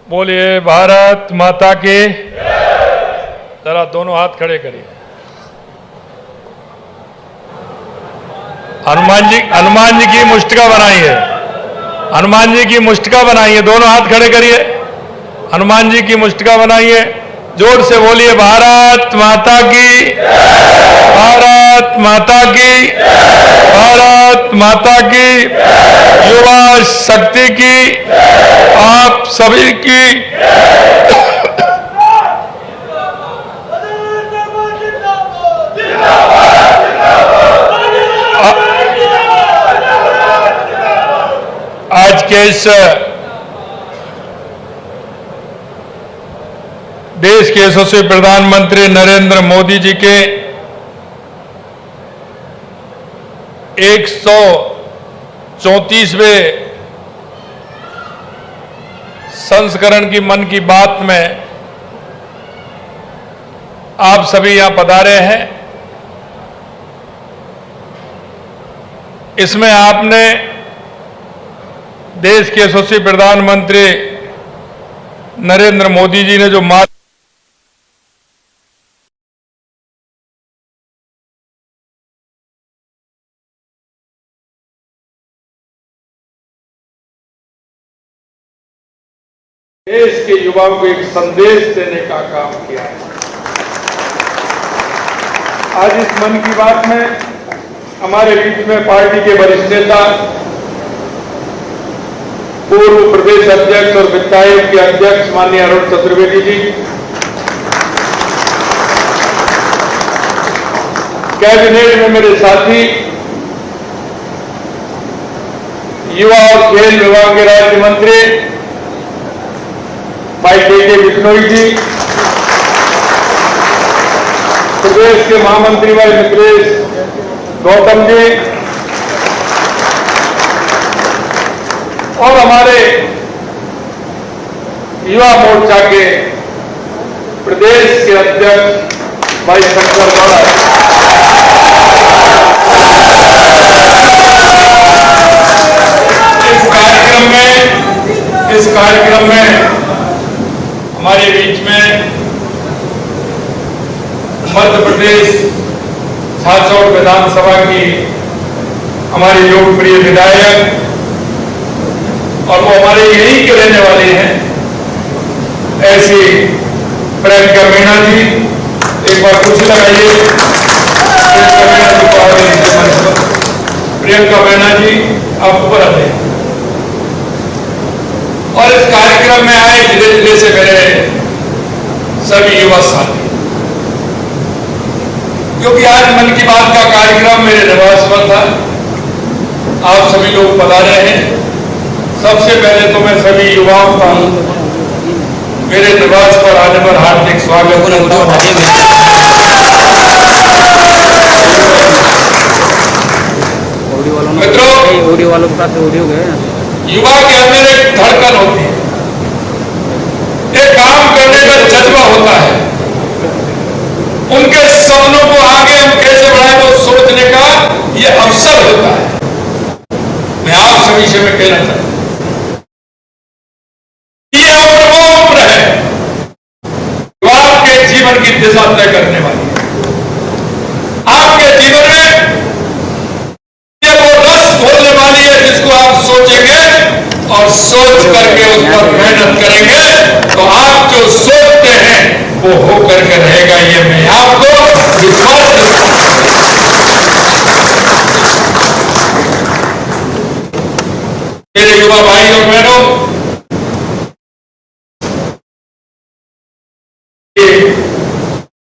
बोलिए भारत माता की। जरा दोनों हाथ खड़े करिए। हनुमान जी की मुष्टिका बनाइए। हनुमान जी की मुष्टिका बनाइए। दोनों हाथ खड़े करिए। हनुमान जी की मुष्टिका बनाइए। जोर से बोलिए भारत माता की, भारत माता की, भारत माता की, युवा शक्ति की, आप सभी की। आज के इस देश के यशस्वी प्रधानमंत्री नरेंद्र मोदी जी के 134वें संस्करण की मन की बात में आप सभी यहां पधारे हैं। इसमें आपने देश के यशस्वी प्रधानमंत्री नरेंद्र मोदी जी ने जो देश के युवाओं को एक संदेश देने का काम किया है। आज इस मन की बात में हमारे बीच में पार्टी के वरिष्ठ नेता, पूर्व प्रदेश अध्यक्ष और वित्त आयोग के अध्यक्ष माननीय अरुण चतुर्वेदी जी, कैबिनेट में मेरे साथी, युवा और खेल विभाग के राज्य मंत्री भाई के बिश्नोई जी, प्रदेश के महामंत्री भाई मित्रेश गौतम जी और हमारे युवा मोर्चा के प्रदेश के अध्यक्ष भाई शंकर गौड़ा। इस कार्यक्रम में हमारे बीच में मध्य प्रदेश झांचौड़ विधानसभा की हमारे लोकप्रिय विधायक और वो हमारे यहीं के रहने वाले हैं, ऐसी प्रियंका मीणा जी, एक बार कुर्सी लगाइए। प्रियंका मीणा जी आप ऊपर आते हैं। और इस कार्यक्रम में आए जिले जिले से मेरे सभी युवा साथी, क्योंकि आज मन की बात का कार्यक्रम मेरे निवास पर था। आप सभी लोग पधारे हैं। सबसे पहले तो मैं सभी युवाओं का मेरे निवास पर आने पर हार्दिक स्वागत करता हूं। मित्रों, युवा के अंदर एक धड़कन होती है, एक काम करने का जज्बा होता है, उनके सपनों को आगे हम कैसे बढ़ाएं वो सोचने का ये अवसर होता है। मैं आप सभी से मैं कहना चाहता हूं, ये उम्र है जो आपके जीवन की दिशा तय करने वाली है। आपके जीवन में ये वो रस घोलने वाली है जिसको आप सोचेंगे और सोच करके उस पर मेहनत करेंगे तो आप जो सोचते हैं वो हो करके रहेगा। ये मैं आपको विश्वास देता हूं। मेरे युवा भाई और बहनों,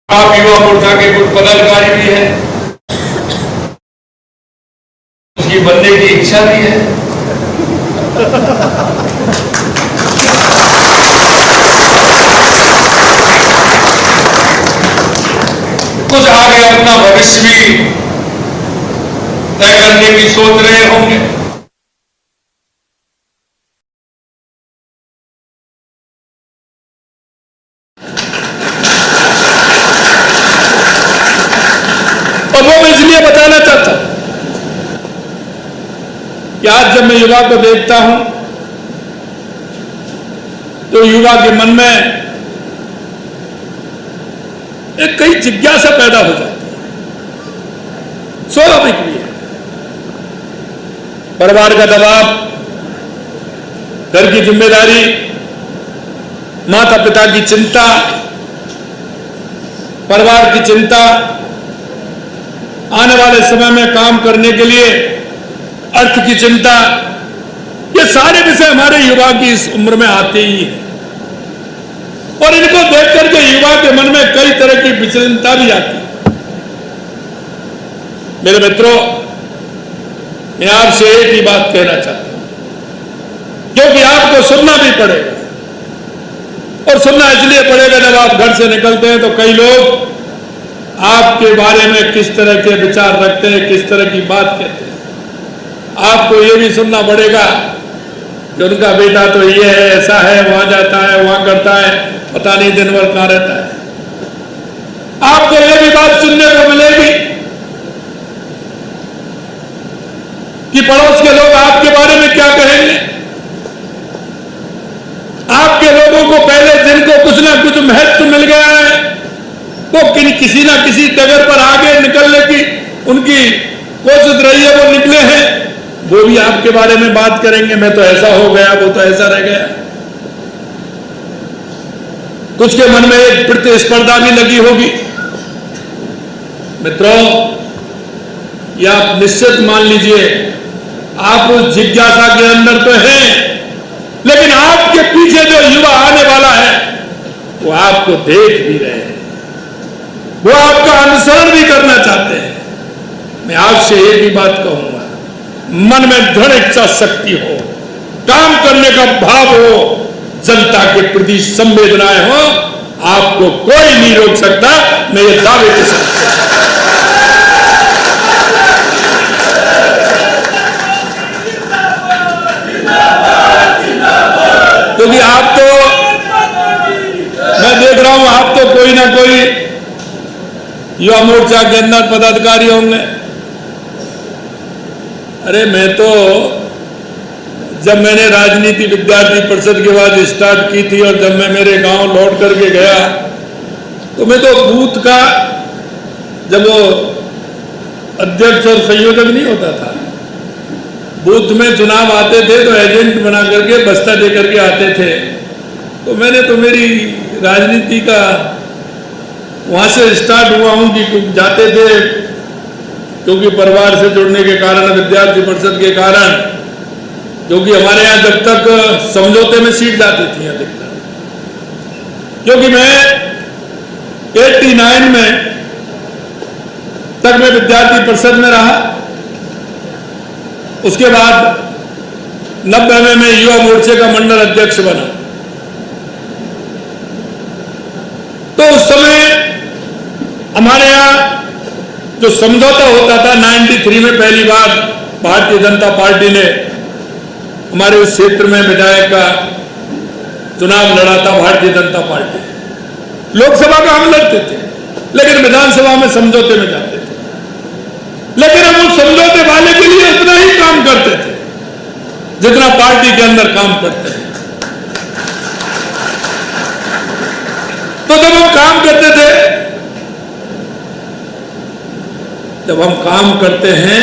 आप युवा मोर्चा के कुछ पदाधिकारी भी हैं, उसकी बनने की इच्छा भी है। कुछ आगे अपना भविष्य भी तय करने की सोच रहे होंगे। और वो मैं इसलिए बताना चाहता हूं कि आज जब मैं युवा को देखता हूं तो युवा के मन में एक कई जिज्ञासा पैदा हो जाती है, स्वाभाविक भी है। परिवार का दबाव, घर की जिम्मेदारी, माता पिता की चिंता, परिवार की चिंता, आने वाले समय में काम करने के लिए अर्थ की चिंता, ये सारे विषय हमारे युवा की इस उम्र में आते ही हैं। और इनको देख करके युवा के मन में कई तरह की विचलितता भी आती है। मेरे मित्रों, मैं आपसे एक ही बात कहना चाहता हूं, क्योंकि आपको सुनना भी पड़ेगा, और सुनना इसलिए पड़ेगा जब आप घर से निकलते हैं तो कई लोग आपके बारे में किस तरह के विचार रखते हैं, किस तरह की बात कहते हैं। आपको यह भी सुनना पड़ेगा कि उनका बेटा तो ये है, ऐसा है, वहां जाता है, वहां करता है, पता नहीं दिन भर कहां रहता है। आपको यह भी बात सुनने को मिलेगी कि पड़ोस के लोग आपके बारे में क्या कहेंगे। आपके लोगों को पहले जिनको कुछ ना कुछ महत्व मिल गया है, वो किसी ना किसी डगर पर आगे निकलने की उनकी कोशिश रही है, वो निकले हैं, वो भी आपके बारे में बात करेंगे, मैं तो ऐसा हो गया, वो तो ऐसा रह गया। कुछ के मन में एक प्रतिस्पर्धा भी लगी होगी। मित्रों, ये आप निश्चित मान लीजिए, आप उस जिज्ञासा के अंदर तो हैं, लेकिन आपके पीछे जो युवा आने वाला है वो आपको देख भी रहे हैं, वो आपका अनुसरण भी करना चाहते हैं। मैं आपसे एक ही बात कहूंगा, मन में दृढ़ इच्छा शक्ति हो, काम करने का भाव हो, जनता के प्रति संवेदनाएं हो, आपको कोई नहीं रोक सकता। मैं ये दावे के साथ, क्योंकि आप तो, मैं देख रहा हूं, आप तो कोई ना कोई युवा मोर्चा के अंदर पदाधिकारी होंगे। अरे मैं तो, जब मैंने राजनीति विद्यार्थी परिषद के बाद स्टार्ट की थी और जब मैं मेरे गांव लौट करके गया, तो मैं तो बूथ का, जब वो अध्यक्ष और संयोजक नहीं होता था, बूथ में चुनाव आते थे तो एजेंट बना करके बस्ता दे करके आते थे। तो मैंने तो मेरी राजनीति का वहां से स्टार्ट हुआ हूं कि जाते थे, क्योंकि परिवार से जुड़ने के कारण, विद्यार्थी परिषद के कारण, क्योंकि हमारे यहां जब तक समझौते में सीट जाती थी अधिकतर, क्योंकि मैं 89 में तक मैं विद्यार्थी परिषद में रहा। उसके बाद 90 में मैं युवा मोर्चे का मंडल अध्यक्ष बना। तो उस समय हमारे यहां जो समझौता होता था, 93 में पहली बार भारतीय जनता पार्टी ने हमारे उस क्षेत्र में विधायक का चुनाव लड़ा था। भारतीय जनता पार्टी लोकसभा का हम लड़ते थे, लेकिन विधानसभा में समझौते में जाते थे। लेकिन हम उस समझौते वाले के लिए उतना ही काम करते थे जितना पार्टी के अंदर काम करते हैं। तो जब हम काम करते थे, जब हम काम करते हैं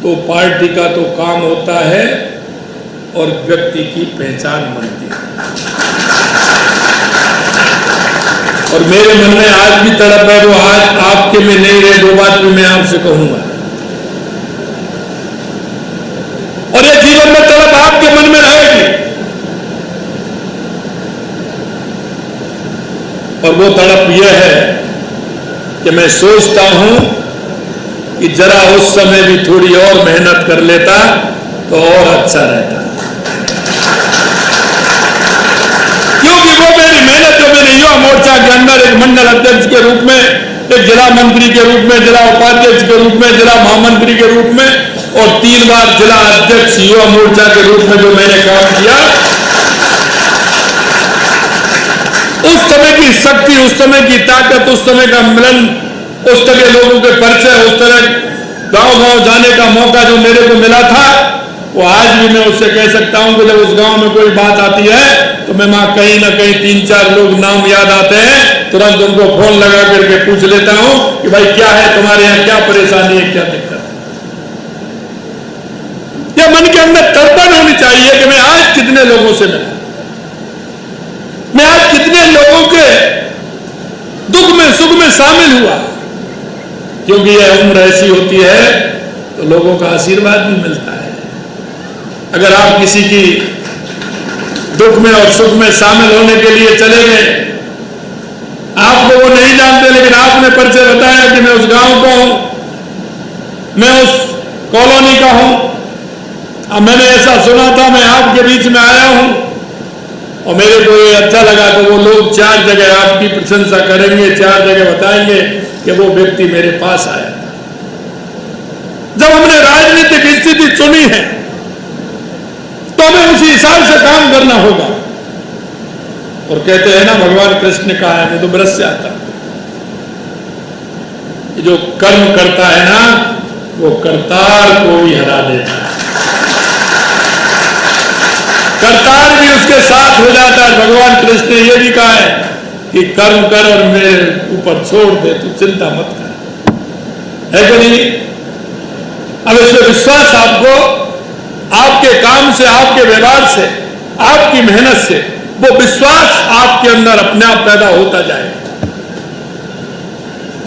तो पार्टी का तो काम होता है और व्यक्ति की पहचान बनती है। और मेरे मन में आज भी तड़प है, वो आज आपके में नहीं रहे, दो बात भी मैं आपसे कहूंगा। और ये जीवन में तड़प आपके मन में रहेगी, और वो तड़प यह है कि मैं सोचता हूं कि जरा उस समय भी थोड़ी और मेहनत कर लेता तो और अच्छा रहता। क्योंकि वो मेरी मेहनत जो मैंने युवा मोर्चा के अंदर एक मंडल अध्यक्ष के रूप में, एक जिला मंत्री के रूप में, जिला उपाध्यक्ष के रूप में, जिला महामंत्री के रूप में और 3 बार जिला अध्यक्ष युवा मोर्चा के रूप में जो मैंने काम किया, उस समय की शक्ति, उस समय की ताकत, उस समय का मिलन, उस तरह लोगों के परिचय, उस तरह गांव-गांव जाने का मौका जो मेरे को मिला था, वो आज भी मैं उससे कह सकता हूं कि जब उस गांव में कोई बात आती है तो मैं वहां कहीं ना कहीं 3-4 लोग नाम याद आते हैं, तुरंत उनको फोन लगा करके पूछ लेता हूं कि भाई क्या है तुम्हारे यहां, क्या परेशानी है, क्या दिक्कत है। या मन के अंदर तड़पन होनी चाहिए कि मैं आज कितने लोगों से मिला, मैं आज कितने लोगों के दुख में सुख में शामिल हुआ, क्योंकि यह उम्र ऐसी होती है तो लोगों का आशीर्वाद भी मिलता है। अगर आप किसी की दुख में और सुख में शामिल होने के लिए चले गए, आपको वो नहीं जानते लेकिन आपने परिचय बताया कि मैं उस गांव का हूं, मैं उस कॉलोनी का हूं, अब मैंने ऐसा सुना था, मैं आपके बीच में आया हूं और मेरे को ये अच्छा लगा, तो वो लोग 4 जगह आपकी प्रशंसा करेंगे, 4 जगह बताएंगे कि वो व्यक्ति मेरे पास आया था। जब हमने राजनीतिक स्थिति चुनी है तो हमें उसी हिसाब से काम करना होगा। और कहते हैं ना, भगवान कृष्ण ने कहा है, मैं तो ब्रज से आता हूं, जो कर्म करता है ना वो करतार को भी हरा देता है, करतार भी उसके साथ हो जाता है। भगवान कृष्ण ने यह भी कहा है कि कर्म कर और मेरे ऊपर छोड़ दे, तू चिंता मत कर, है कि नहीं? अब इसमें विश्वास आपको आपके काम से, आपके व्यवहार से, आपकी मेहनत से वो विश्वास आपके अंदर अपने आप पैदा होता जाएगा।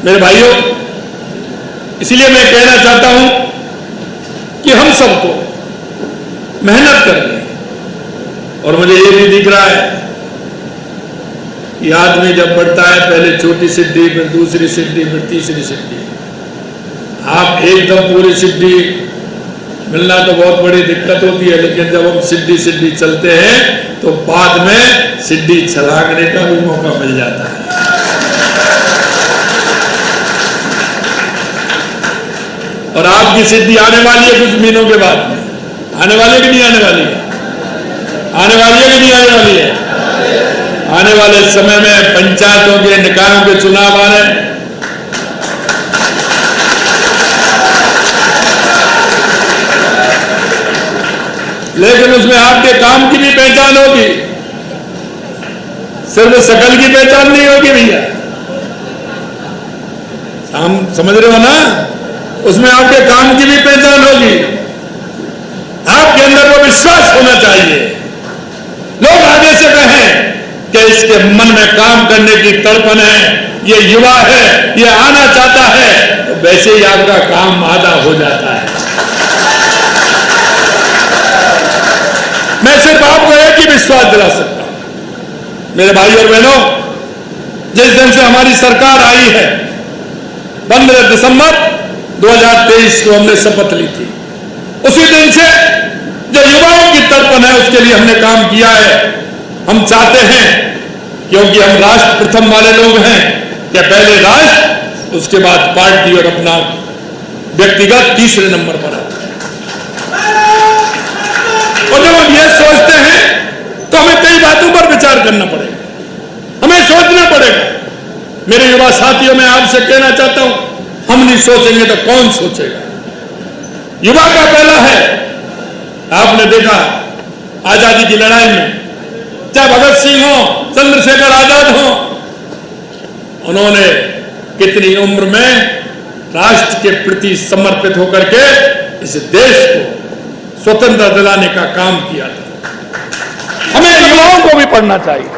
मेरे भाइयों, इसलिए मैं कहना चाहता हूं कि हम सबको मेहनत करनी। और मुझे ये भी दिख रहा है कि आदमी जब बढ़ता है, पहले छोटी सिद्धि, फिर दूसरी सिद्धि, फिर तीसरी सिद्धि, आप एकदम पूरी सिद्धि मिलना तो बहुत बड़ी दिक्कत होती है, लेकिन जब हम सिद्धि चलते हैं तो बाद में सिद्धि छलांगने का भी मौका मिल जाता है। और आपकी सिद्धि आने वाली है कुछ महीनों के बाद, आने वाली कि नहीं आने वाली है? आने वाली है कि नहीं आने वाली है? आने वाले समय में पंचायतों के, निकायों के चुनाव आ रहे हैं। लेकिन उसमें आपके काम की भी पहचान होगी, सिर्फ शकल की पहचान नहीं होगी भैया, हम समझ रहे हो ना? उसमें आपके काम की भी पहचान होगी, आपके अंदर वो विश्वास होना चाहिए। लोग आगे से कहें कि इसके मन में काम करने की तड़पन है, ये युवा है, ये आना चाहता है, तो वैसे ही आपका काम आधा हो जाता है। मैं सिर्फ आपको एक ही विश्वास दिला सकता हूं मेरे भाई और बहनों, जिस दिन से हमारी सरकार आई है, 15 दिसंबर 2023 को हमने शपथ ली थी, उसी दिन से जो युवाओं की तड़पन है उसके लिए हमने काम किया है। हम चाहते हैं, क्योंकि हम राष्ट्र प्रथम वाले लोग हैं, कि पहले राष्ट्र, उसके बाद पार्टी और अपना व्यक्तिगत तीसरे नंबर पर आता है। और जब हम ये सोचते हैं तो हमें कई बातों पर विचार करना पड़ेगा, हमें सोचना पड़ेगा। मेरे युवा साथियों, मैं आपसे कहना चाहता हूं, हम नहीं सोचेंगे तो कौन सोचेगा? युवा का पहला है, आपने देखा आजादी की लड़ाई में, चाहे भगत सिंह हो, चंद्रशेखर आजाद हो, उन्होंने कितनी उम्र में राष्ट्र के प्रति समर्पित होकर के इस देश को स्वतंत्र दिलाने का काम किया था। हमें युवाओं को भी पढ़ना चाहिए,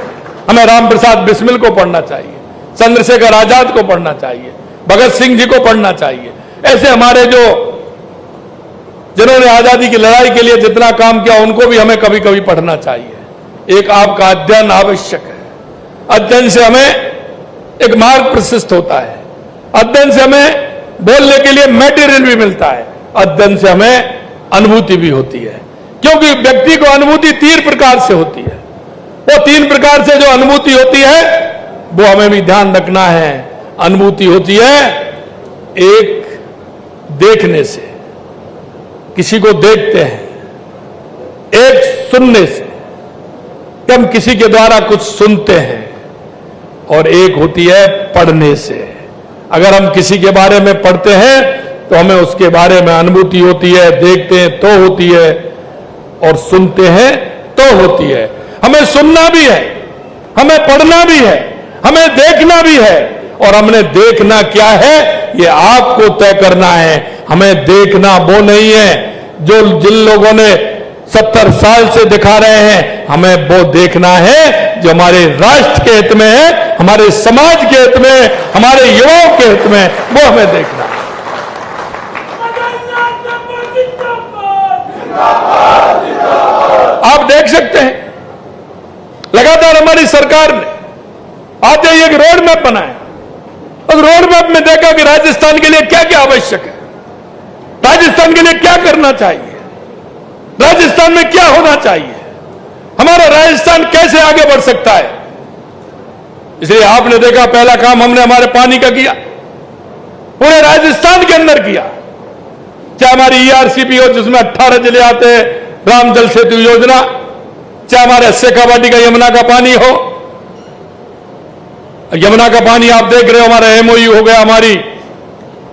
हमें राम प्रसाद बिस्मिल को पढ़ना चाहिए, चंद्रशेखर आजाद को पढ़ना चाहिए, भगत सिंह जी को पढ़ना चाहिए। ऐसे हमारे जो जिन्होंने आजादी की लड़ाई के लिए जितना काम किया, उनको भी हमें कभी कभी पढ़ना चाहिए। एक आपका अध्ययन आवश्यक है। अध्ययन से हमें एक मार्ग प्रशस्त होता है, अध्ययन से हमें बोलने के लिए मटेरियल भी मिलता है, अध्ययन से हमें अनुभूति भी होती है। क्योंकि व्यक्ति को अनुभूति 3 प्रकार से होती है। वो 3 प्रकार से जो अनुभूति होती है वो हमें भी ध्यान रखना है। अनुभूति होती है, एक देखने से, किसी को देखते हैं, एक सुनने से कि हम किसी के द्वारा कुछ सुनते हैं, और एक होती है पढ़ने से। अगर हम किसी के बारे में पढ़ते हैं तो हमें उसके बारे में अनुभूति होती है, देखते हैं तो होती है, और सुनते हैं तो होती है। हमें सुनना भी है, हमें पढ़ना भी है, हमें देखना भी है, और हमने देखना क्या है ये आपको तय करना है। हमें देखना वो नहीं है जो जिन लोगों ने 70 साल से दिखा रहे हैं, हमें वो देखना है जो हमारे राष्ट्र के हित में है, हमारे समाज के हित में, हमारे युवाओं के हित में, वो हमें देखना है। आप देख सकते हैं लगातार हमारी सरकार ने आज एक रोड मैप बनाया। उस रोड मैप में देखा कि राजस्थान के लिए क्या क्या आवश्यक है, राजस्थान के लिए क्या करना चाहिए, राजस्थान में क्या होना चाहिए, हमारा राजस्थान कैसे आगे बढ़ सकता है। इसलिए आपने देखा पहला काम हमने हमारे पानी का किया, पूरे राजस्थान के अंदर किया। चाहे हमारी ईआरसीपी हो जिसमें 18 जिले आते हैं, राम जल सेतु योजना, चाहे हमारे शेखावाटी का यमुना का पानी हो। यमुना का पानी आप देख रहे हो, हमारा एमओयू हो गया, हमारी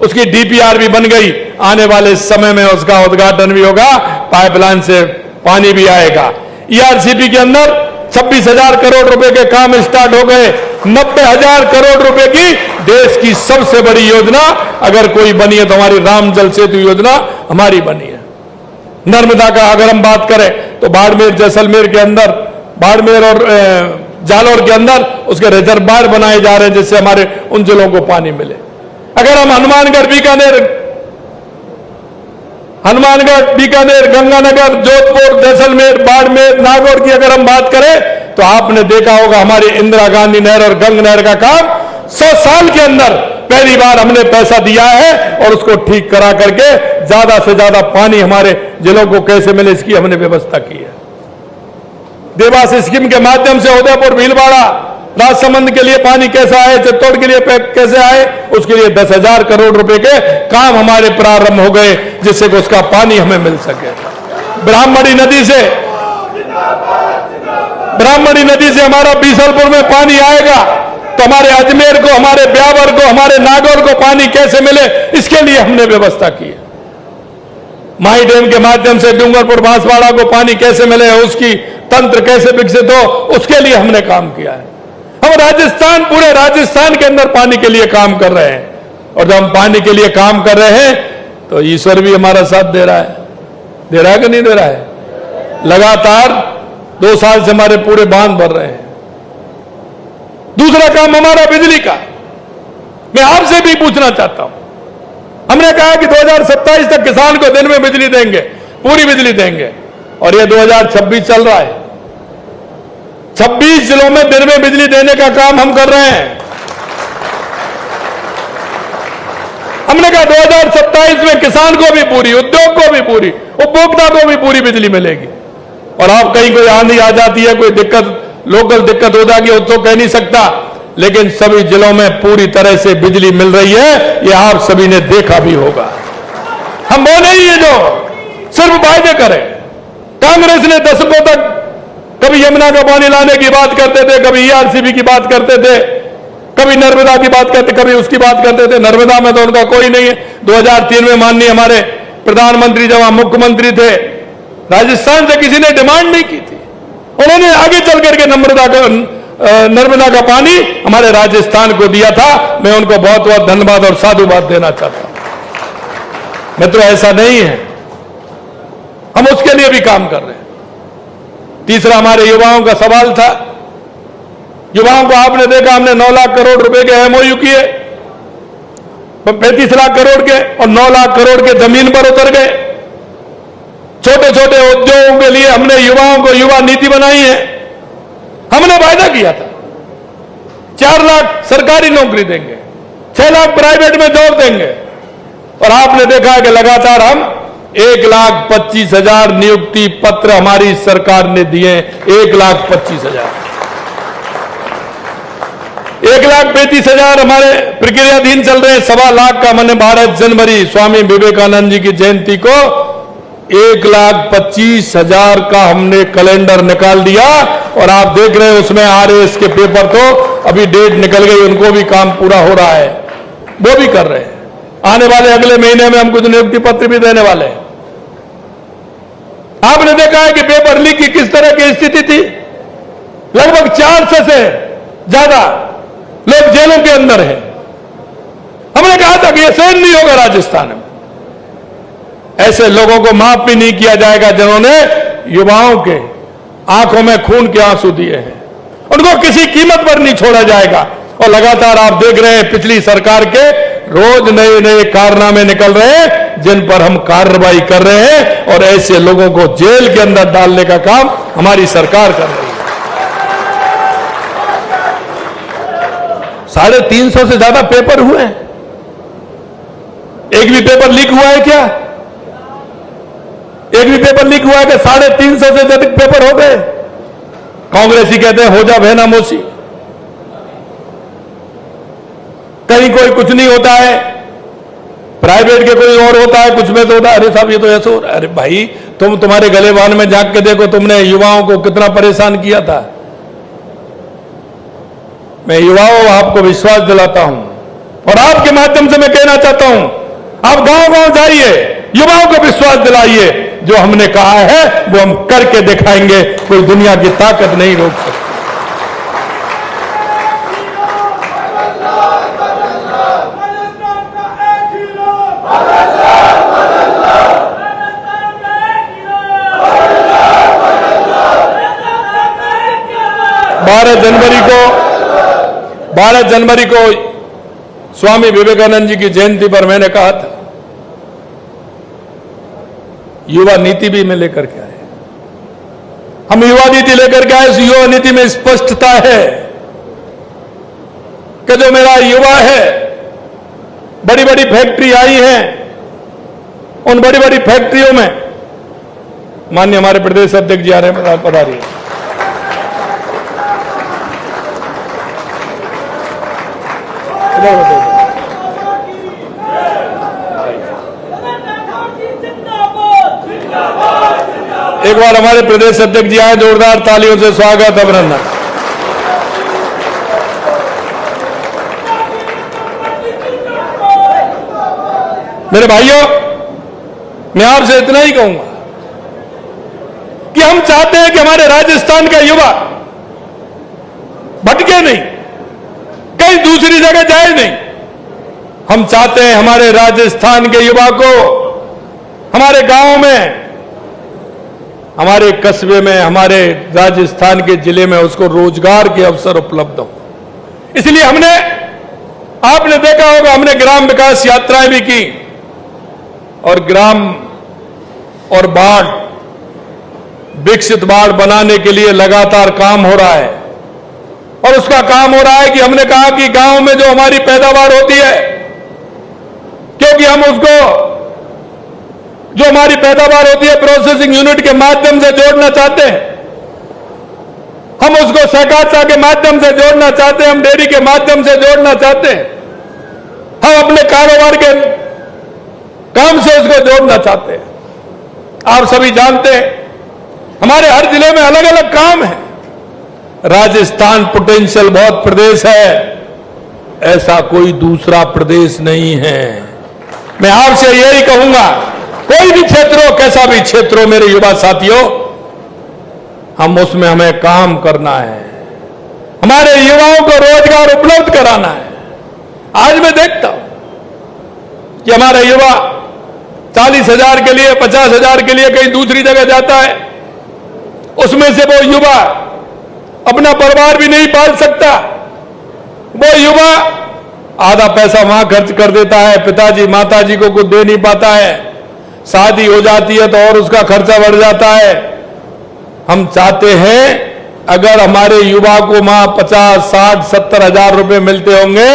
उसकी डीपीआर भी बन गई। आने वाले समय में उसका उद्घाटन भी होगा, पाइपलाइन से पानी भी आएगा। ईआरसीपी के अंदर 26,000 करोड़ रुपए के काम स्टार्ट हो गए। 90,000 करोड़ रुपए की देश की सबसे बड़ी योजना अगर कोई बनी है तो हमारी राम जल सेतु योजना हमारी बनी है। नर्मदा का अगर हम बात करें तो बाड़मेर जैसलमेर के अंदर, बाड़मेर और जालौर के अंदर उसके रिजर्वायर बनाए जा रहे हैं जिससे हमारे उन जिलों को पानी मिले। अगर हम हनुमानगढ़, बीकानेर, गंगानगर, जोधपुर, जैसलमेर, बाड़मेर, नागौर की अगर हम बात करें तो आपने देखा होगा हमारी इंदिरा गांधी नहर और गंग नहर का काम 100 साल के अंदर पहली बार हमने पैसा दिया है और उसको ठीक करा करके ज्यादा से ज्यादा पानी हमारे जिलों को कैसे मिले इसकी हमने व्यवस्था की है। देवास स्कीम के माध्यम से उदयपुर, भीलवाड़ा, राजसमंद के लिए पानी कैसा आए, चित्तौड़ के लिए कैसे आए, उसके लिए 10,000 करोड़ रुपए के काम हमारे प्रारंभ हो गए जिससे कि उसका पानी हमें मिल सके। ब्राह्मणी नदी से हमारा बीसलपुर में पानी आएगा तो हमारे अजमेर को, हमारे ब्यावर को, हमारे नागौर को पानी कैसे मिले इसके लिए हमने व्यवस्था की है। माही डैम के माध्यम से डूंगरपुर, बांसवाड़ा को पानी कैसे मिले, उसकी तंत्र कैसे विकसित हो, उसके लिए हमने काम किया है। हम राजस्थान, पूरे राजस्थान के अंदर पानी के लिए काम कर रहे हैं, और जब हम पानी के लिए काम कर रहे हैं तो ईश्वर भी हमारा साथ दे रहा है कि नहीं दे रहा है। लगातार 2 साल से हमारे पूरे बांध भर रहे हैं। दूसरा काम हमारा बिजली का, मैं आपसे भी पूछना चाहता हूं। हमने कहा कि 2027 तक किसान को दिन में बिजली देंगे, पूरी बिजली देंगे, और ये 2026 चल रहा है। 26 जिलों में दिन में बिजली देने का काम हम कर रहे हैं। हमने कहा 2027 में किसान को भी पूरी, उद्योग को भी पूरी, उपभोक्ता को भी पूरी बिजली मिलेगी। और आप कहीं कोई आंधी आ जाती है, कोई दिक्कत, लोकल दिक्कत हो जाएगी, वो तो कह नहीं सकता, लेकिन सभी जिलों में पूरी तरह से बिजली मिल रही है, ये आप सभी ने देखा भी होगा। हम वो नहीं है जो सिर्फ वायदे करें। कांग्रेस ने दशकों तक कभी यमुना का पानी लाने की बात करते थे, कभी ईआरसीबी की बात करते थे, कभी नर्मदा की बात करते, कभी उसकी बात करते थे। नर्मदा में तो उनका कोई नहीं है। 2003 में माननीय हमारे प्रधानमंत्री जब हम मुख्यमंत्री थे, राजस्थान से किसी ने डिमांड नहीं की थी, उन्होंने आगे चल करके नर्मदा का पानी हमारे राजस्थान को दिया था। मैं उनको बहुत बहुत धन्यवाद और साधुवाद देना चाहता हूं। मित्रों, ऐसा नहीं है, हम उसके लिए भी काम कर रहे हैं। तीसरा हमारे युवाओं का सवाल था। युवाओं को आपने देखा, हमने 9 लाख करोड़ रुपए के एमओयू किए, 35 लाख करोड़ के, और 9 लाख करोड़ के जमीन पर उतर गए। छोटे छोटे उद्योगों के लिए हमने युवाओं को युवा नीति बनाई है। हमने वायदा किया था 4 लाख सरकारी नौकरी देंगे, 6 लाख प्राइवेट में जॉब देंगे, और आपने देखा है कि लगातार हम 1,25,000 नियुक्ति पत्र हमारी सरकार ने दिए। 1,25,000, 1,35,000 हमारे प्रक्रियाधीन चल रहे हैं। 1.25 लाख का मैंने 12 जनवरी स्वामी विवेकानंद जी की जयंती को 1,25,000 का हमने कैलेंडर निकाल दिया, और आप देख रहे हैं उसमें आरएएस के पेपर तो अभी डेट निकल गई, उनको भी काम पूरा हो रहा है, वो भी कर रहे हैं। आने वाले अगले महीने में हम कुछ नियुक्ति पत्र भी देने वाले हैं। आपने देखा है कि पेपर लीक की किस तरह की स्थिति थी। लगभग 400 से ज्यादा लोग जेलों के अंदर हैं। हमने कहा था कि यह सहन नहीं होगा राजस्थान में। ऐसे लोगों को माफ भी नहीं किया जाएगा जिन्होंने युवाओं के आंखों में खून के आंसू दिए हैं। उनको किसी कीमत पर नहीं छोड़ा जाएगा। और लगातार आप देख रहे हैं पिछली सरकार के रोज नए नए कारनामे निकल रहे हैं जिन पर हम कार्रवाई कर रहे हैं और ऐसे लोगों को जेल के अंदर डालने का काम हमारी सरकार कर रही है। 350 से ज्यादा पेपर हुए हैं। एक भी पेपर लीक हुआ है क्या? एक भी पेपर लीक हुआ है कि 350 से अधिक पेपर हो गए? कांग्रेसी कहते हैं हो जा बहनामोशी। कहीं कोई कुछ नहीं होता है, प्राइवेट के कोई और होता है, कुछ में तो होता है। अरे साहब ये तो ऐसा हो रहा है। अरे भाई तुम्हारे गलेबान में झांक के देखो, तुमने युवाओं को कितना परेशान किया था। मैं युवाओं आपको विश्वास दिलाता हूं और आपके माध्यम से मैं कहना चाहता हूं, आप गांव गांव जाइए, युवाओं को विश्वास दिलाइए। जो हमने कहा है वो हम करके दिखाएंगे। कोई दुनिया की ताकत नहीं रोक सकती। बारह जनवरी को स्वामी विवेकानंद जी की जयंती पर मैंने कहा था युवा नीति भी मैं लेकर के आए। हम युवा नीति लेकर के आए। इस युवा नीति में स्पष्टता है कि जो मेरा युवा है, बड़ी बड़ी फैक्ट्री आई हैं, उन बड़ी बड़ी फैक्ट्रियों में माननीय हमारे प्रदेश अध्यक्ष जी आ रहे हैं, पधारिए। एक बार हमारे प्रदेश अध्यक्ष जी आए, जोरदार तालियों से स्वागत, अभिनंदन। मेरे भाइयों, मैं आपसे इतना ही कहूंगा कि हम चाहते हैं कि हमारे राजस्थान का युवा भटके नहीं, कहीं दूसरी जगह जाए नहीं। हम चाहते हैं हमारे राजस्थान के युवा को हमारे गांव में, हमारे कस्बे में, हमारे राजस्थान के जिले में उसको रोजगार के अवसर उपलब्ध हो। इसलिए आपने देखा होगा, हमने ग्राम विकास यात्राएं भी की और ग्राम और बाढ़, विकसित बाढ़ बनाने के लिए लगातार काम हो रहा है। और उसका काम हो रहा है कि हमने कहा कि गांव में जो हमारी पैदावार होती है, क्योंकि हम उसको, जो हमारी पैदावार होती है, प्रोसेसिंग यूनिट के माध्यम से जोड़ना चाहते हैं। हम उसको सहकारिता के माध्यम से जोड़ना चाहते हैं, हम डेयरी के माध्यम से जोड़ना चाहते हैं, हम अपने कारोबार के काम से उसको जोड़ना चाहते हैं। आप सभी जानते हैं हमारे हर जिले में अलग अलग काम है। राजस्थान पोटेंशियल बहुत प्रदेश है, ऐसा कोई दूसरा प्रदेश नहीं है। मैं आपसे यही कहूंगा, कोई भी क्षेत्र हो, कैसा भी क्षेत्र हो मेरे युवा साथियों, हम उसमें हमें काम करना है, हमारे युवाओं को रोजगार उपलब्ध कराना है। आज मैं देखता हूं कि हमारा युवा 40,000 के लिए, 50,000 के लिए कहीं दूसरी जगह जाता है, उसमें से वो युवा अपना परिवार भी नहीं पाल सकता। वो युवा आधा पैसा वहां खर्च कर देता है, पिताजी माताजी को कुछ दे नहीं पाता है, शादी हो जाती है तो और उसका खर्चा बढ़ जाता है। हम चाहते हैं अगर हमारे युवा को वहां 50, 60, 70 हजार रुपए मिलते होंगे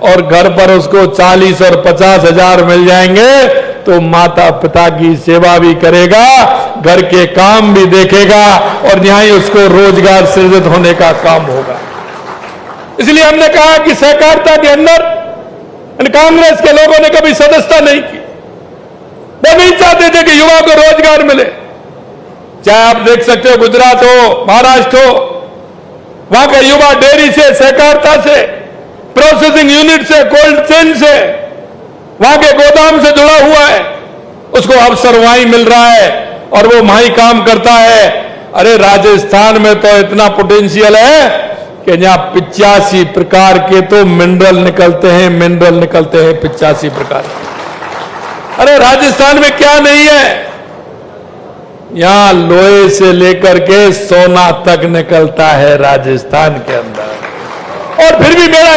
और घर पर उसको 40 और 50 हजार मिल जाएंगे तो माता पिता की सेवा भी करेगा, घर के काम भी देखेगा और यहां ही उसको रोजगार सृजित होने का काम होगा। इसलिए हमने कहा कि सहकारिता के अंदर कांग्रेस के लोगों ने कभी सदस्यता नहीं की। वो नहीं चाहते थे कि युवा को रोजगार मिले। चाहे आप देख सकते हो गुजरात हो, महाराष्ट्र हो, वहां का युवा डेयरी से, सहकारिता से, प्रोसेसिंग यूनिट से, कोल्ड चेन से, वहां के गोदाम से जुड़ा हुआ है, उसको अवसर वहीं मिल रहा है और वो वहीं काम करता है। अरे राजस्थान में तो इतना पोटेंशियल है कि यहाँ 85 प्रकार के तो मिनरल निकलते हैं, 85 प्रकार। अरे राजस्थान में क्या नहीं है, यहां लोहे से लेकर के सोना तक निकलता है राजस्थान के अंदर। और फिर भी मेरा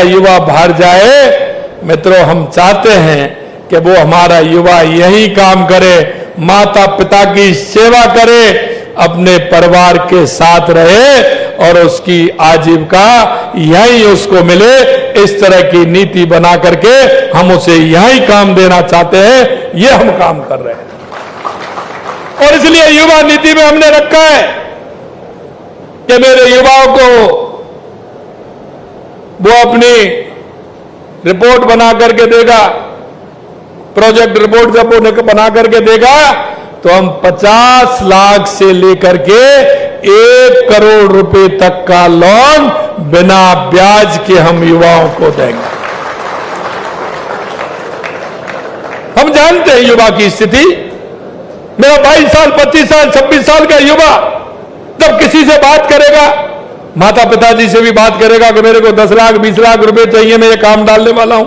युवा बाहर जाए, मित्रों हम चाहते हैं कि वो हमारा युवा यही काम करे, माता पिता की सेवा करे, अपने परिवार के साथ रहे और उसकी आजीविका यही उसको मिले। इस तरह की नीति बना करके हम उसे यही काम देना चाहते हैं, ये हम काम कर रहे हैं। और इसलिए युवा नीति में हमने रखा है कि मेरे युवाओं को वो अपनी रिपोर्ट बना करके देगा, प्रोजेक्ट रिपोर्ट जब वो बना करके देगा तो हम 50 लाख से लेकर के 1 करोड़ रुपए तक का लोन बिना ब्याज के हम युवाओं को देंगे। हम जानते हैं युवा की स्थिति। मेरा 22 साल, 25 साल, 26 साल का युवा जब किसी से बात करेगा, माता पिताजी से भी बात करेगा कि मेरे को 10 लाख 20 लाख रुपए चाहिए, मैं ये काम डालने वाला हूं,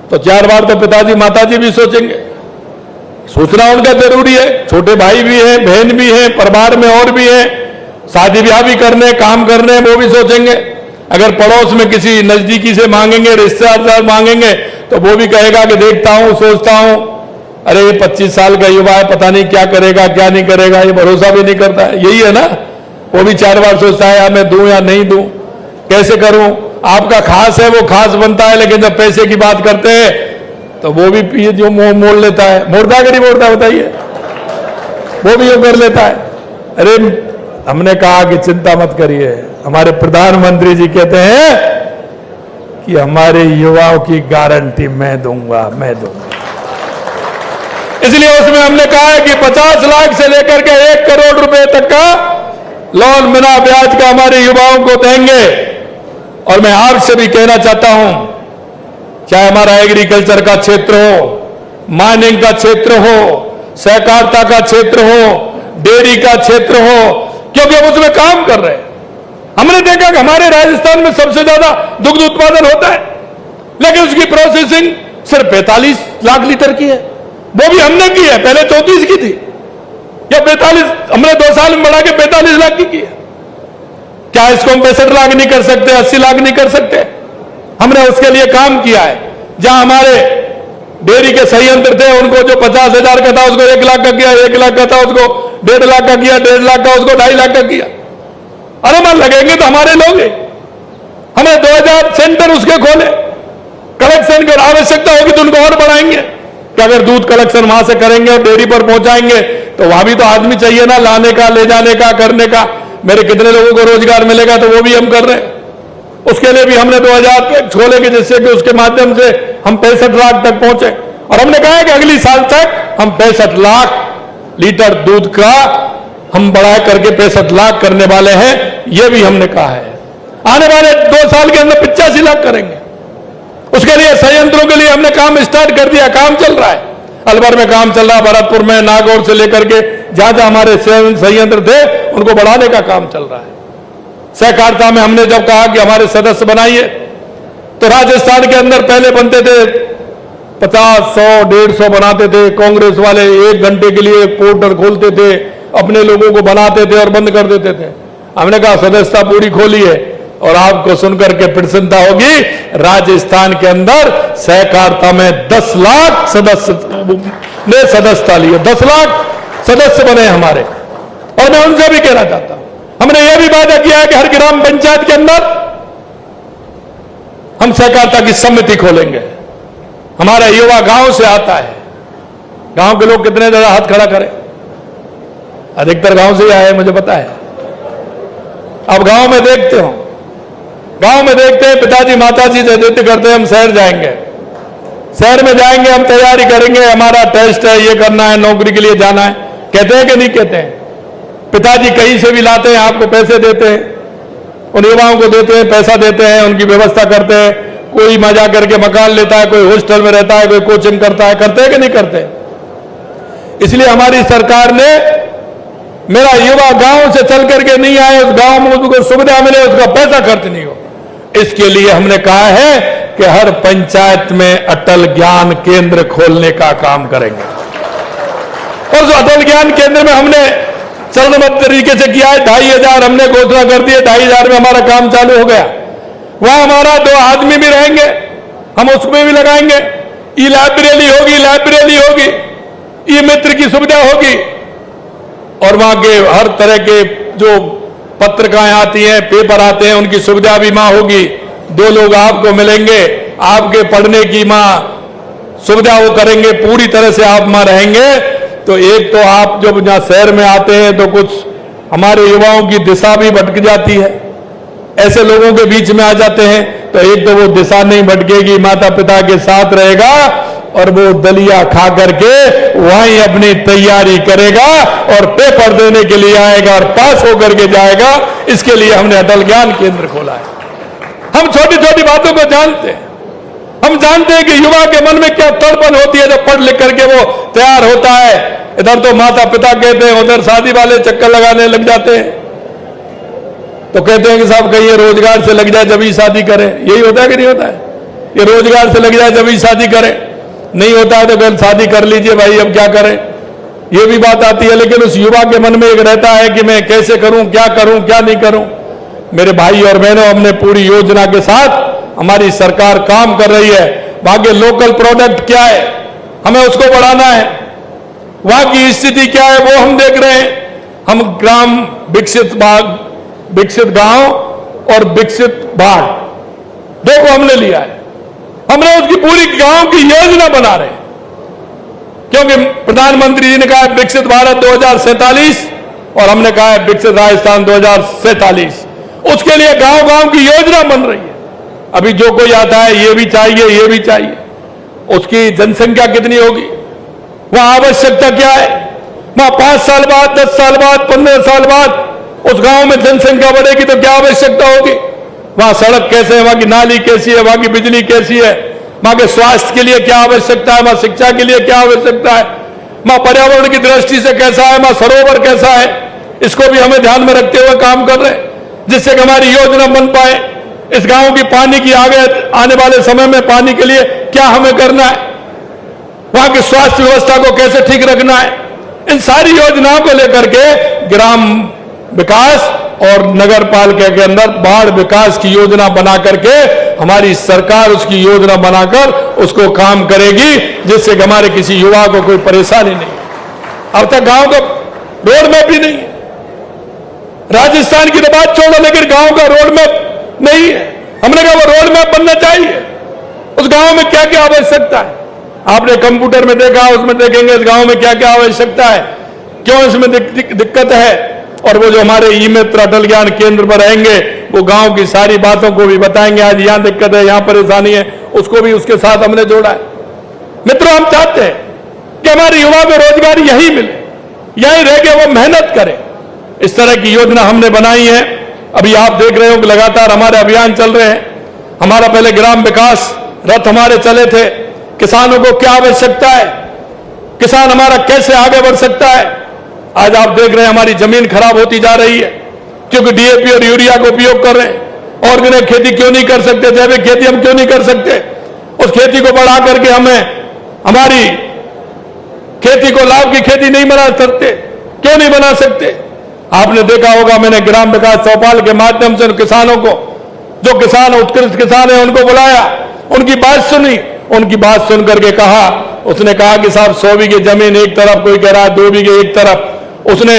तो 4 बार तो पिताजी माताजी भी सोचेंगे। सोचना उनका जरूरी है, छोटे भाई भी हैं, बहन भी हैं, परिवार में और भी हैं, शादी ब्याह भी करने, काम करने, वो भी सोचेंगे। अगर पड़ोस में किसी नजदीकी से मांगेंगे, रिश्तेदार मांगेंगे, तो वो भी कहेगा कि देखता हूं, सोचता हूं। अरे ये 25 साल का युवा है, पता नहीं क्या करेगा क्या नहीं करेगा, ये भरोसा भी नहीं करता है। यही है ना, वो भी 4 बार सोचता है, मैं दूं या नहीं दूं, कैसे करूं। आपका खास है, वो खास बनता है, लेकिन जब पैसे की बात करते हैं तो वो भी जो मोड़ लेता है। मोड़ता है कि नहीं मोड़ता, बताइए, वो भी वो कर लेता है। अरे हमने कहा कि चिंता मत करिए, हमारे प्रधानमंत्री जी कहते हैं कि हमारे युवाओं की गारंटी मैं दूंगा। इसलिए उसमें हमने कहा है कि 50 लाख से लेकर के 1 करोड़ रुपए तक का लोन बिना ब्याज का हमारे युवाओं को देंगे। और मैं आपसे भी कहना चाहता हूं, चाहे हमारा एग्रीकल्चर का क्षेत्र हो, माइनिंग का क्षेत्र हो, सहकारिता का क्षेत्र हो, डेयरी का क्षेत्र हो, क्योंकि हम उसमें काम कर रहे हैं। हमने देखा कि हमारे राजस्थान में सबसे ज्यादा दुग्ध उत्पादन होता है, लेकिन उसकी प्रोसेसिंग सिर्फ 45 लाख लीटर की है। वो भी हमने की है, पहले 34 की थी, या 45, हमने 2 साल में बढ़ा के 45 लाख की है। क्या इसको हम 65 लाख नहीं कर सकते, 80 लाख नहीं कर सकते? हमने उसके लिए काम किया है। जहां हमारे डेयरी के संयंत्र थे, उनको जो 50,000 का था उसको 1 लाख का किया, 1 लाख का था उसको 1.5 लाख का किया, 1.5 लाख का उसको 2.5 लाख का किया। अरे मन लगेंगे तो हमारे लोग हैं। हमने 2000 सेंटर उसके खोले, कलेक्शन की आवश्यकता होगी तो उनको और बढ़ाएंगे कि अगर दूध कलेक्शन वहां से करेंगे और डेयरी पर पहुंचाएंगे तो वहां भी तो आदमी चाहिए ना, लाने का, ले जाने का, करने का। मेरे कितने लोगों को रोजगार मिलेगा, तो वो भी हम कर रहे हैं। उसके लिए भी हमने 2000 खोले कि जिससे कि उसके माध्यम से हम 65 लाख तक पहुंचे। और हमने कहा है कि अगली साल तक हम 65 लाख लीटर दूध का हम बढ़ा करके 65 लाख करने वाले हैं, यह भी हमने कहा है। आने वाले 2 साल के अंदर 85 लाख करेंगे। उसके लिए संयंत्रों के लिए हमने काम स्टार्ट कर दिया, काम चल रहा है। अलवर में काम चल रहा है, भरतपुर में, नागौर से लेकर के जहां जहां हमारे संयंत्र थे उनको बढ़ाने का काम चल रहा है। सहकारिता में हमने जब कहा कि हमारे सदस्य बनाइए, तो राजस्थान के अंदर पहले बनते थे 50, 100, 150 बनाते थे। कांग्रेस वाले 1 घंटे के लिए पोर्टल खोलते थे, अपने लोगों को बनाते थे और बंद कर देते थे। हमने कहा सदस्यता पूरी खोली है, और आपको सुनकर के प्रसन्नता होगी, राजस्थान के अंदर सहकारिता में 10 लाख सदस्य ने सदस्यता ली है। 10 लाख सदस्य बने हमारे। और मैं उनसे भी कहना चाहता हूं, हमने यह भी वादा किया है कि हर ग्राम पंचायत के अंदर हम सहकारिता की समिति खोलेंगे। हमारा युवा गांव से आता है, गांव के लोग कितने ज्यादा हाथ खड़ा करें, अधिकतर गांव से ही आए, मुझे पता है। अब गांव में देखते हो, गांव में देखते हैं पिताजी माताजी से जिद करते हैं हम शहर जाएंगे, शहर में जाएंगे, हम तैयारी करेंगे, हमारा टेस्ट है, ये करना है, नौकरी के लिए जाना है। कहते हैं कि नहीं कहते हैं? पिताजी कहीं से भी लाते हैं, आपको पैसे देते हैं, उन युवाओं को देते हैं, पैसा देते हैं, उनकी व्यवस्था करते हैं। कोई मजा करके मकान लेता है, कोई हॉस्टल में रहता है, कोई कोचिंग करता है। करते हैं कि नहीं करते? इसलिए हमारी सरकार ने मेरा युवा गांव से चल करके नहीं आए, उस गांव में उसको सुविधा मिले, उसका पैसा खर्च नहीं हो, इसके लिए हमने कहा है कि हर पंचायत में अटल ज्ञान केंद्र खोलने का काम करेंगे। और उस अटल ज्ञान केंद्र में हमने चरणबद्ध तरीके से किया है। 2500 हमने घोषणा कर दी है, 2500 में हमारा काम चालू हो गया। वहां हमारा 2 आदमी भी रहेंगे, हम उसमें भी लगाएंगे। ई लाइब्रेरी होगी, ई मित्र की सुविधा होगी, और वहां के हर तरह के जो पत्रिकाएं आती हैं, पेपर आते हैं, उनकी सुविधा भी वहां होगी। 2 लोग आपको मिलेंगे, आपके पढ़ने की सुविधा वो करेंगे, पूरी तरह से आप वहां रहेंगे। तो एक तो आप जब जहां शहर में आते हैं तो कुछ हमारे युवाओं की दिशा भी भटक जाती है, ऐसे लोगों के बीच में आ जाते हैं, तो एक तो वो दिशा नहीं भटकेगी, माता पिता के साथ रहेगा और वो दलिया खा करके वहीं अपनी तैयारी करेगा और पेपर देने के लिए आएगा और पास होकर के जाएगा। इसके लिए हमने अटल ज्ञान केंद्र खोला है। हम छोटी छोटी बातों को जानते हैं, हम जानते हैं कि युवा के मन में क्या तड़पन होती है जब पढ़ लिख करके वो तैयार होता है। इधर तो माता पिता कहते हैं, उधर शादी वाले चक्कर लगाने लग जाते हैं, तो कहते हैं कि साहब कहिए रोजगार से लग जाए जब ही शादी करें। यही होता है कि नहीं होता है? ये रोजगार से लग जाए जब ही शादी करें, नहीं होता है तो कल शादी कर लीजिए भाई, अब क्या करें, ये भी बात आती है। लेकिन उस युवा के मन में एक रहता है कि मैं कैसे करूं, क्या नहीं करूं। मेरे भाई और बहनों, हमने पूरी योजना के साथ हमारी सरकार काम कर रही है। वहां के लोकल प्रोडक्ट क्या है, हमें उसको बढ़ाना है। वहां की स्थिति क्या है वो हम देख रहे हैं। हम ग्राम विकसित गांव और विकसित बाढ़ 2 को हमने लिया है। हमने उसकी पूरी गांव की योजना बना रहे हैं, क्योंकि प्रधानमंत्री जी ने कहा है विकसित भारत 2047 और हमने कहा है विकसित राजस्थान 2047। उसके लिए गांव गांव की योजना बन रही है। अभी जो कोई आता है ये भी चाहिए, उसकी जनसंख्या कितनी होगी, वहां आवश्यकता क्या है, वहां 5 साल बाद, 10 साल बाद, 15 साल बाद उस गांव में जनसंख्या बढ़ेगी तो क्या आवश्यकता होगी, वहां सड़क कैसे है, वहां की नाली कैसी है, वहां की बिजली कैसी है, वहां के स्वास्थ्य के लिए क्या आवश्यकता है, वहां शिक्षा के लिए क्या आवश्यकता है, वहां पर्यावरण की दृष्टि से कैसा है, वहां सरोवर कैसा है, इसको भी हमें ध्यान में रखते हुए काम कर रहे हैं, जिससे कि हमारी योजना बन पाए। इस गांव की पानी की आने वाले समय में पानी के लिए क्या हमें करना है, वहां की स्वास्थ्य व्यवस्था को कैसे ठीक रखना है, इन सारी योजनाओं को लेकर के ग्राम विकास और नगर पालिका के अंदर बाढ़ विकास की योजना बना करके हमारी सरकार उसकी योजना बनाकर उसको काम करेगी, जिससे कि हमारे किसी युवा को कोई परेशानी नहीं। अब तक गांव का रोड मैप भी नहीं है, राजस्थान की तो बात छोड़ो, लेकिन गांव का रोड मैप नहीं है। हमने कहा वो रोड मैप बनना चाहिए, उस गांव में क्या क्या आवश्यकता है। आपने कंप्यूटर में देखा, उसमें देखेंगे इस गांव में क्या क्या आवश्यकता है, क्यों इसमें दिक्कत है, और वो जो हमारे ई मित्र अटल ज्ञान केंद्र पर रहेंगे वो गांव की सारी बातों को भी बताएंगे। आज यहां दिक्कत है, यहां परेशानी है, उसको भी उसके साथ हमने जोड़ा है। मित्रों, हम चाहते हैं कि हमारे युवा को रोजगार यही मिले, यही रह के वो मेहनत करें। इस तरह की योजना हमने बनाई है। अभी आप देख रहे हो कि लगातार हमारे अभियान चल रहे हैं। हमारा पहले ग्राम विकास रथ हमारे चले थे, किसानों को क्या आवश्यकता है, किसान हमारा कैसे आगे बढ़ सकता है। आज आप देख रहे हैं हमारी जमीन खराब होती जा रही है, क्योंकि डीएपी और यूरिया का उपयोग कर रहे हैं। ऑर्गेनिक खेती क्यों नहीं कर सकते, जैविक खेती हम क्यों नहीं कर सकते, उस खेती को बढ़ा करके हमें हमारी खेती को लाभ की खेती नहीं बना सकते, क्यों नहीं बना सकते। आपने देखा होगा, मैंने ग्राम विकास चौपाल के माध्यम से किसानों को, जो किसान उत्कृष्ट किसान है उनको बुलाया, उनकी बात सुनी, उनकी बात सुन करके कहा, उसने कहा कि साहब 100 बीघे जमीन एक तरफ, कोई कह रहा है 2 बीघे एक तरफ, उसने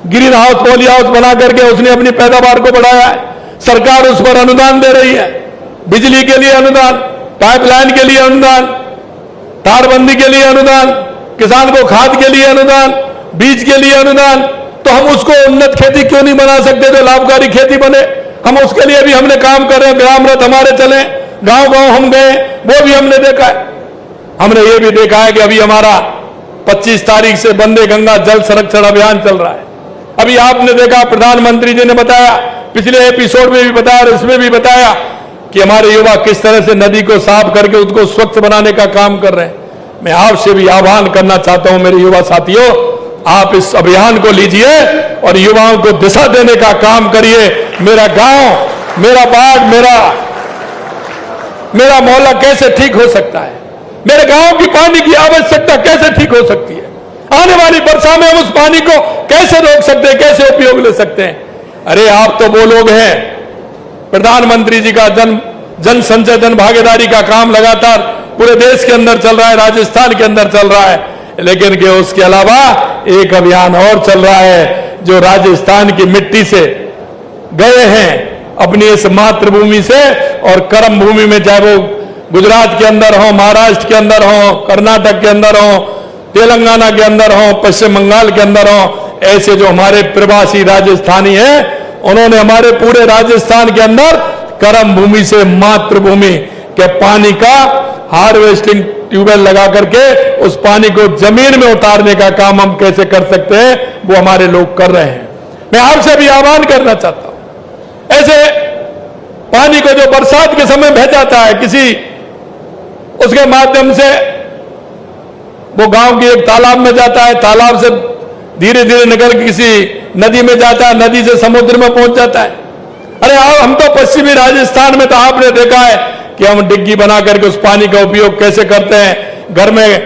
ग्रीन हाउस पॉली हाउस बना करके उसने अपनी पैदावार को बढ़ाया है। सरकार उस पर अनुदान दे रही है, बिजली के लिए अनुदान, पाइपलाइन के लिए अनुदान, तारबंदी के लिए अनुदान, किसान को खाद के लिए अनुदान, बीज के लिए अनुदान। तो हम उसको उन्नत खेती क्यों नहीं बना सकते जो लाभकारी खेती बने। हम उसके लिए भी हमने काम कर रहे हैं। ग्राम रथ हमारे चले, गांव गांव हम गए, वो भी हमने देखा है। हमने ये भी देखा है कि अभी हमारा 25 तारीख से वंदे गंगा जल संरक्षण अभियान चल रहा है। अभी आपने देखा, प्रधानमंत्री जी ने बताया, पिछले एपिसोड में भी बताया और इसमें भी बताया कि हमारे युवा किस तरह से नदी को साफ करके उसको स्वच्छ बनाने का काम कर रहे हैं। मैं आपसे भी आह्वान करना चाहता हूं मेरे युवा साथियों, आप इस अभियान को लीजिए और युवाओं को दिशा देने का काम करिए। मेरा गांव, मेरा वार्ड, मेरा मोहल्ला कैसे ठीक हो सकता है, मेरे गांव की पानी की आवश्यकता कैसे ठीक हो सकती है, आने वाली वर्षा में हम उस पानी को कैसे रोक सकते हैं, कैसे उपयोग ले सकते हैं। अरे आप तो वो लोग हैं, प्रधानमंत्री जी का जन संचय जन भागीदारी का काम लगातार पूरे देश के अंदर चल रहा है, राजस्थान के अंदर चल रहा है, लेकिन कि उसके अलावा एक अभियान और चल रहा है जो राजस्थान की मिट्टी से गए हैं अपनी इस मातृभूमि से और कर्म भूमि में, चाहे वो गुजरात के अंदर हो, महाराष्ट्र के अंदर हो, कर्नाटक के अंदर हो, तेलंगाना के अंदर हो, पश्चिम बंगाल के अंदर हो, ऐसे जो हमारे प्रवासी राजस्थानी हैं उन्होंने हमारे पूरे राजस्थान के अंदर कर्म भूमि से मातृभूमि के पानी का हार्वेस्टिंग ट्यूबवेल लगा करके उस पानी को जमीन में उतारने का काम हम कैसे कर सकते हैं वो हमारे लोग कर रहे हैं। मैं आपसे भी आह्वान करना चाहता हूं, ऐसे पानी को जो बरसात के समय बह जाता है किसी उसके माध्यम से वो गांव के एक तालाब में जाता है, तालाब से धीरे धीरे निकल के किसी नदी में जाता है, नदी से समुद्र में पहुंच जाता है। अरे हम तो पश्चिमी राजस्थान में तो आपने देखा है कि हम डिग्गी बना करके उस पानी का उपयोग कैसे करते हैं, घर में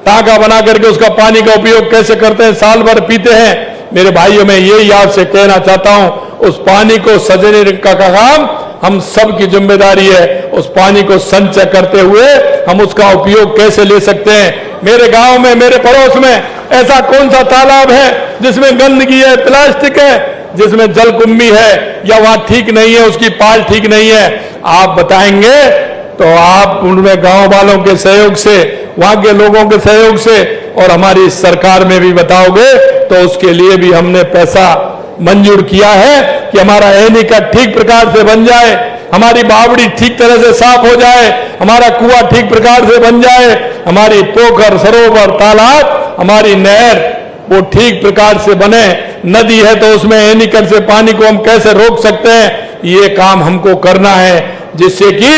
टांका बना करके उसका पानी का उपयोग कैसे करते हैं, साल भर पीते हैं। मेरे भाइयों, मैं यही आपसे कहना चाहता हूं, उस पानी को सजने का काम हम सब की जिम्मेदारी है। उस पानी को संचय करते हुए हम उसका उपयोग कैसे ले सकते हैं। मेरे गांव में, मेरे पड़ोस में ऐसा कौन सा तालाब है जिसमें गंदगी है, प्लास्टिक है, जिसमें जलकुंभी है या वहां ठीक नहीं है, उसकी पाल ठीक नहीं है, आप बताएंगे तो आप उनमें गांव वालों के सहयोग से, वहां के लोगों के सहयोग से और हमारी सरकार में भी बताओगे तो उसके लिए भी हमने पैसा मंजूर किया है कि हमारा एनीकट ठीक प्रकार से बन जाए, हमारी बावड़ी ठीक तरह से साफ हो जाए, हमारा कुआं ठीक प्रकार से बन जाए, हमारी पोखर, सरोवर, तालाब, हमारी नहर वो ठीक प्रकार से बने। नदी है तो उसमें एनीकट से पानी को हम कैसे रोक सकते हैं, ये काम हमको करना है, जिससे कि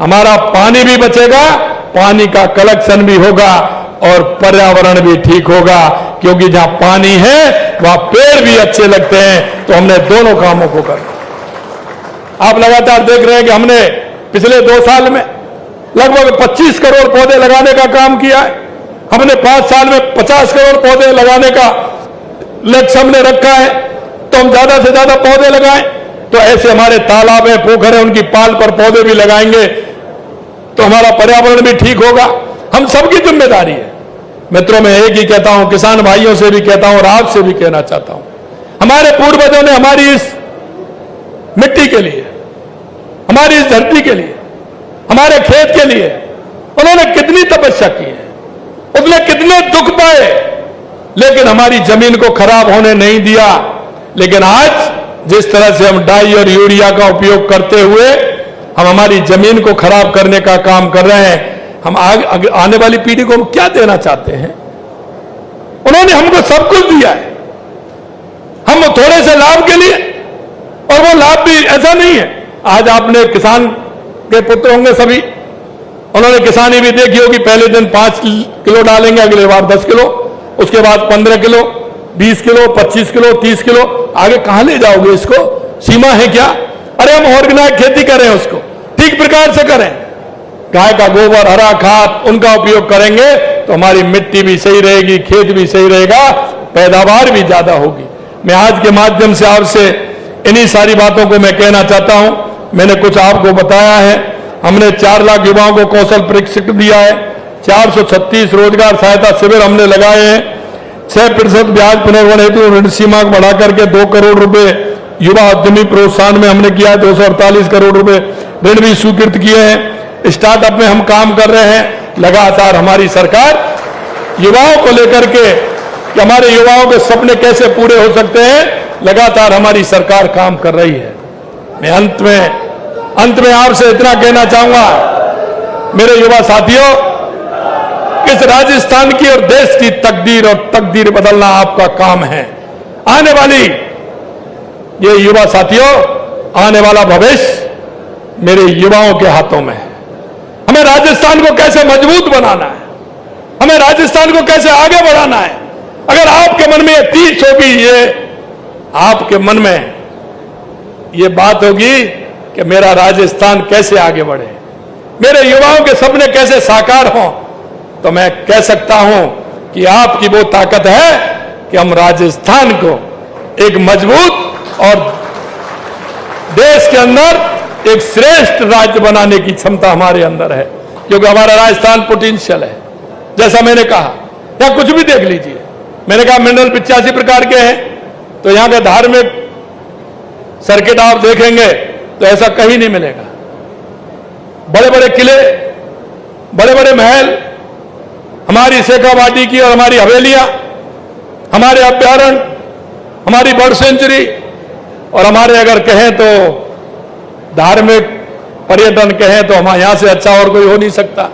हमारा पानी भी बचेगा, पानी का कलेक्शन भी होगा और पर्यावरण भी ठीक होगा। क्योंकि जहां पानी है वहां पेड़ भी अच्छे लगते हैं, तो हमने दोनों कामों को करना। आप लगातार देख रहे हैं कि हमने पिछले 2 साल में लगभग 25 करोड़ पौधे लगाने का काम किया है। हमने 5 साल में 50 करोड़ पौधे लगाने का लक्ष्य हमने रखा है, तो हम ज्यादा से ज्यादा पौधे लगाएं। तो ऐसे हमारे तालाब है, पोखर है, उनकी पाल पर पौधे भी लगाएंगे तो हमारा पर्यावरण भी ठीक होगा। हम सबकी जिम्मेदारी है। मित्रों, मैं एक ही कहता हूं, किसान भाइयों से भी कहता हूं और आपसे भी कहना चाहता हूं, हमारे पूर्वजों ने हमारी इस मिट्टी के लिए, हमारी इस धरती के लिए, हमारे खेत के लिए उन्होंने कितनी तपस्या की है, उसने कितने दुख पाए, लेकिन हमारी जमीन को खराब होने नहीं दिया। लेकिन आज जिस तरह से हम डाई और यूरिया का उपयोग करते हुए हम हमारी जमीन को खराब करने का काम कर रहे हैं, हम आने वाली पीढ़ी को हम क्या देना चाहते हैं? उन्होंने हमको सब कुछ दिया है, हम थोड़े से लाभ के लिए, और वो लाभ भी ऐसा नहीं है। आज आपने किसान के पुत्र होंगे सभी, उन्होंने किसानी भी देखी होगी। पहले दिन 5 किलो डालेंगे, अगले बार 10 किलो, उसके बाद 15 किलो, 20 किलो, 25 किलो, 30 किलो, आगे कहां ले जाओगे इसको? सीमा है क्या? अरे हम ऑर्गेनाइज खेती करें, उसको ठीक प्रकार से करें, गाय का गोबर, हरा खाद, उनका उपयोग करेंगे तो हमारी मिट्टी भी सही रहेगी, खेत भी सही रहेगा, पैदावार भी ज्यादा होगी। मैं आज के माध्यम से आपसे इन्हीं सारी बातों को मैं कहना चाहता हूं। मैंने कुछ आपको बताया है। हमने 4 लाख युवाओं को कौशल प्रशिक्षण दिया है, 436 रोजगार सहायता शिविर हमने लगाए हैं, 6% ब्याज पुनर्वन हेतु ऋण सीमा बढ़ा करके 2 करोड़ रुपए युवा उद्यमी प्रोत्साहन में हमने किया है, 248 करोड़ रुपए ऋण भी स्वीकृत किए हैं। स्टार्टअप में हम काम कर रहे हैं। लगातार हमारी सरकार युवाओं को लेकर के कि हमारे युवाओं के सपने कैसे पूरे हो सकते हैं, लगातार हमारी सरकार काम कर रही है। मैं अंत में आपसे इतना कहना चाहूंगा, मेरे युवा साथियों, इस राजस्थान की और देश की तकदीर बदलना आपका काम है। आने वाली ये युवा साथियों, आने वाला भविष्य मेरे युवाओं के हाथों में है। हमें राजस्थान को कैसे मजबूत बनाना है, हमें राजस्थान को कैसे आगे बढ़ाना है। अगर आपके मन में ये तीस होगी, ये आपके मन में ये बात होगी कि मेरा राजस्थान कैसे आगे बढ़े, मेरे युवाओं के सपने कैसे साकार हों, तो मैं कह सकता हूं कि आपकी वो ताकत है कि हम राजस्थान को एक मजबूत और देश के अंदर एक श्रेष्ठ राज्य बनाने की क्षमता हमारे अंदर है, क्योंकि हमारा राजस्थान पोटेंशियल है। जैसा मैंने कहा, या कुछ भी देख लीजिए, मैंने कहा मिनरल 85 प्रकार के हैं, तो यहां का धार्मिक सर्किट आप देखेंगे तो ऐसा कहीं नहीं मिलेगा। बड़े बड़े किले, बड़े बड़े महल, हमारी शेखावाटी की और हमारी हवेलियां, हमारे अभ्यारण्य, हमारी बर्ड सेंचुरी, और हमारे अगर कहें तो धार्मिक पर्यटन कहें तो हम यहां से अच्छा और कोई हो नहीं सकता।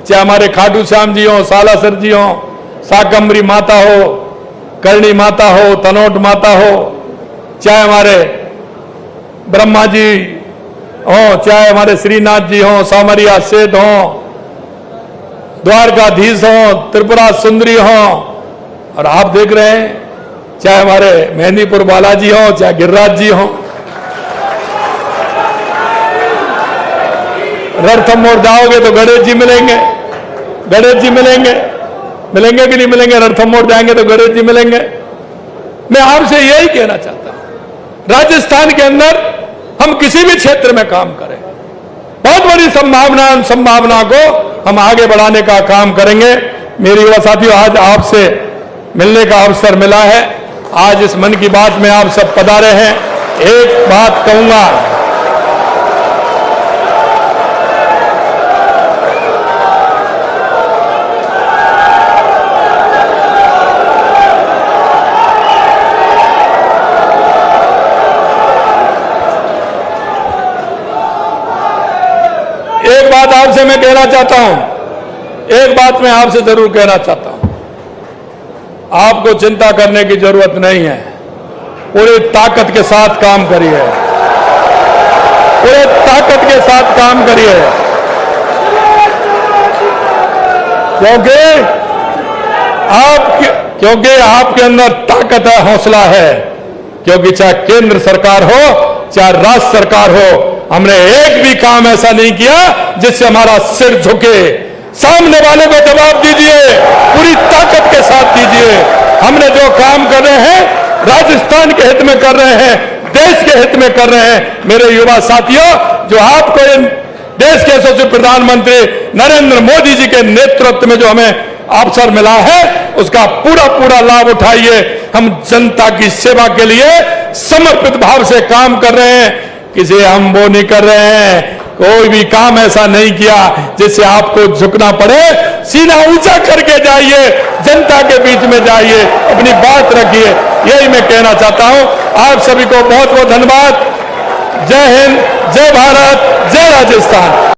चाहे हमारे खाटू श्याम जी हो, सालासर जी हो, शाकंभरी माता हो, करणी माता हो, तनोट माता हो, चाहे हमारे ब्रह्मा जी हो, चाहे हमारे श्रीनाथ जी हो, सामरिया सेठ हो, द्वारकाधीश हो, त्रिपुरा सुंदरी हो, और आप देख रहे हैं चाहे हमारे मेहंदीपुर बालाजी हो, चाहे गिरिराज जी हो। रणथंभ मोड़ जाओगे तो गणेश जी मिलेंगे, गणेश जी मिलेंगे, मिलेंगे कि नहीं मिलेंगे? रणथंभ मोड़ जाएंगे तो गणेश जी मिलेंगे। मैं आपसे यही कहना चाहता हूं, राजस्थान के अंदर हम किसी भी क्षेत्र में काम करें, बहुत बड़ी संभावना को हम आगे बढ़ाने का काम करेंगे। मेरी युवा साथियों, आज आपसे मिलने का अवसर मिला है, आज इस मन की बात में आप सब पधारे हैं। एक बात कहूंगा, एक बात आपसे मैं कहना चाहता हूं, एक बात मैं आपसे जरूर कहना चाहता हूं, आपको चिंता करने की जरूरत नहीं है। पूरी ताकत के साथ काम करिए, पूरे ताकत के साथ काम करिए, क्योंकि आपके अंदर ताकत है, हौसला है। क्योंकि चाहे केंद्र सरकार हो, चाहे राज्य सरकार हो, हमने एक भी काम ऐसा नहीं किया जिससे हमारा सिर झुके। सामने वाले को जवाब दीजिए, पूरी ताकत के साथ दीजिए। हमने जो काम कर रहे हैं राजस्थान के हित में कर रहे हैं, देश के हित में कर रहे हैं। मेरे युवा साथियों, जो आपको इन देश के यशस्वी प्रधानमंत्री नरेंद्र मोदी जी के नेतृत्व में जो हमें अवसर मिला है, उसका पूरा पूरा लाभ उठाइए। हम जनता की सेवा के लिए समर्पित भाव से काम कर रहे हैं, किसी हम वो नहीं कर रहे हैं। कोई भी काम ऐसा नहीं किया जिससे आपको झुकना पड़े। सीना ऊंचा करके जाइए, जनता के बीच में जाइए, अपनी बात रखिए। यही मैं कहना चाहता हूं। आप सभी को बहुत बहुत धन्यवाद। जय हिंद, जय भारत, जय राजस्थान।